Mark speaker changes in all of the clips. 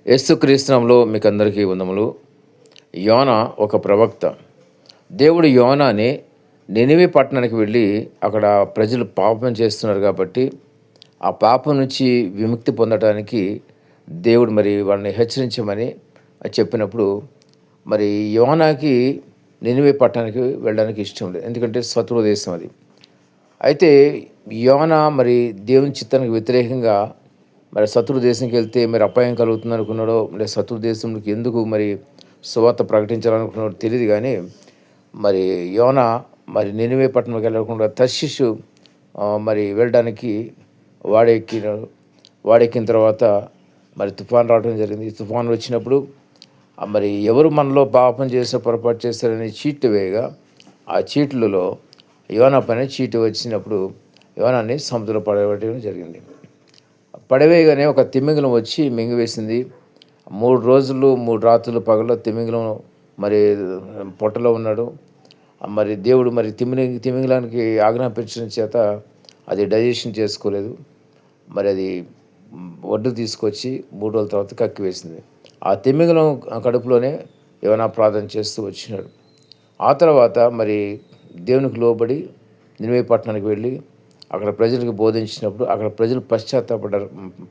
Speaker 1: యేసుక్రీస్తు నామములో మీకందరికీ వందములు. యోనా ఒక ప్రవక్త. దేవుడు యోనాని నినివే పట్టణానికి వెళ్ళి అక్కడ ప్రజలు పాపం చేస్తున్నారు కాబట్టి, ఆ పాపం నుంచి విముక్తి పొందటానికి దేవుడు మరి వాళ్ళని హెచ్చరించమని చెప్పినప్పుడు, మరి యోనాకి నినివే పట్టణానికి వెళ్ళడానికి ఇష్టం లేదు. ఎందుకంటే శత్రువు దేశం అది. అయితే యోనా మరి దేవుని చిత్తానికి వ్యతిరేకంగా మరి శత్రు దేశంకి వెళ్తే మరి అపాయం కలుగుతుంది అనుకున్నాడో, మరి శత్రు దేశంలోకి ఎందుకు మరి సువార్త ప్రకటించాలనుకున్నాడో తెలియదు కానీ, మరి యోనా మరి నినివే పట్టణంకి వెళ్ళకుండా తర్షీషు మరి వెళ్ళడానికి వాడెక్కినాడు. వాడెక్కిన తర్వాత మరి తుఫాన్ రావడం జరిగింది. ఈ తుఫాన్ వచ్చినప్పుడు మరి ఎవరు మనలో పాపం చేసే పొరపాటు చేస్తారని చీట్లు వేయగా, ఆ చీట్లలో యోనా పైన చీటు వచ్చినప్పుడు యోనాని సముద్రంలో పడవేయడం జరిగింది. పడవేయగానే ఒక తిమింగలం వచ్చి మింగివేసింది. 3 రోజులు 3 రాత్రులు పగల్లో తిమింగలం మరి పొట్టలో ఉన్నాడు. మరి దేవుడు మరి తిమింగలానికి ఆజ్ఞాపించడం చేత అది డైజెషన్ చేసుకోలేదు. మరి అది ఒడ్డు తీసుకొచ్చి 3 రోజుల తర్వాత కక్కివేసింది. ఆ తిమింగలం కడుపులోనే యోనా ప్రార్థన చేస్తూ వచ్చినాడు. ఆ తర్వాత మరి దేవునికి లోబడి నినివే పట్టణానికి వెళ్ళి అక్కడ ప్రజలకు బోధించినప్పుడు అక్కడ ప్రజలు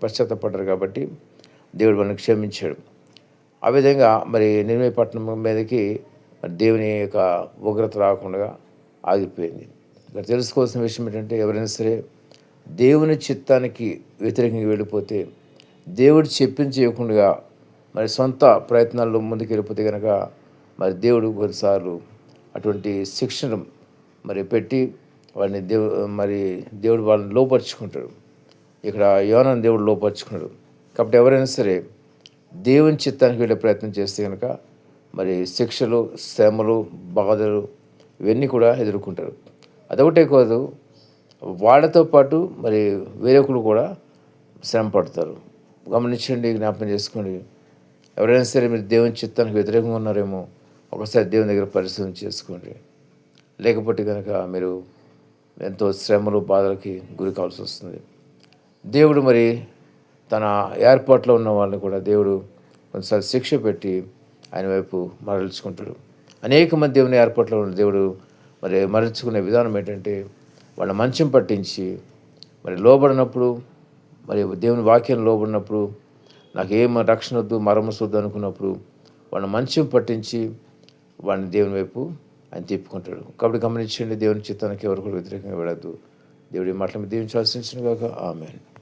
Speaker 1: పశ్చాత్తాపడ్డారు కాబట్టి దేవుడు మనల్ని క్షమించాడు. ఆ విధంగా మరి నినివే పట్టణం మీదకి మరి దేవుని యొక్క ఉగ్రత రాకుండా ఆగిపోయింది. ఇక్కడ తెలుసుకోవాల్సిన విషయం ఏంటంటే, ఎవరైనా సరే దేవుని చిత్తానికి వ్యతిరేకంగా వెళ్ళిపోతే, దేవుడు చెప్పింది చేయకుండా మరి సొంత ప్రయత్నాల్లో ముందుకు వెళ్ళిపోతే కనుక మరి దేవుడు కొన్నిసార్లు అటువంటి శిక్షను మరి పెట్టి వాడిని దేవుడు వాళ్ళని లోపరుచుకుంటాడు. ఇక్కడ యోనాను దేవుడు లోపరుచుకున్నాడు. కాబట్టి ఎవరైనా సరే దేవుని చిత్తానికి వెళ్ళే ప్రయత్నం చేస్తే కనుక మరి శిక్షలు, శ్రమలు, బాధలు ఇవన్నీ కూడా ఎదుర్కొంటారు. అదొకటే కాదు, వాళ్ళతో పాటు మరి వేరొకరు కూడా శ్రమ పడతారు. గమనించండి, జ్ఞాపకం చేసుకోండి. ఎవరైనా సరే మీరు దేవుని చిత్తానికి వ్యతిరేకంగా ఉన్నారేమో ఒకసారి దేవుని దగ్గర పరిశీలన చేసుకోండి. లేకపోతే కనుక మీరు ఎంతో శ్రమలు, బాధలకి గురి కావాల్సి వస్తుంది. దేవుడు మరి తన ఏర్పాట్లో ఉన్న వాళ్ళని కూడా దేవుడు కొన్నిసార్లు శిక్ష పెట్టి ఆయన వైపు మరల్చుకుంటాడు. అనేక మంది దేవుని ఏర్పాట్లో ఉన్న దేవుడు మరి మరల్చుకునే విధానం ఏంటంటే, వాళ్ళ మంచం పట్టించి మరి లోబడినప్పుడు, మరి దేవుని వాక్యం లోబడినప్పుడు, నాకేం రక్షణ వద్దు, మరమసొద్దు అనుకున్నప్పుడు వాళ్ళ మంచం పట్టించి వాడిని దేవుని వైపు ఆయన తిప్పుకుంటాడు. కాబట్టి గమనించండి, దేవుని చిత్తానికి ఎవరు కూడా వ్యతిరేకంగా వెళ్ళద్దు. దేవుడి మాటలను దీవించి ఆశీర్వదించును గాక. ఆమేన్.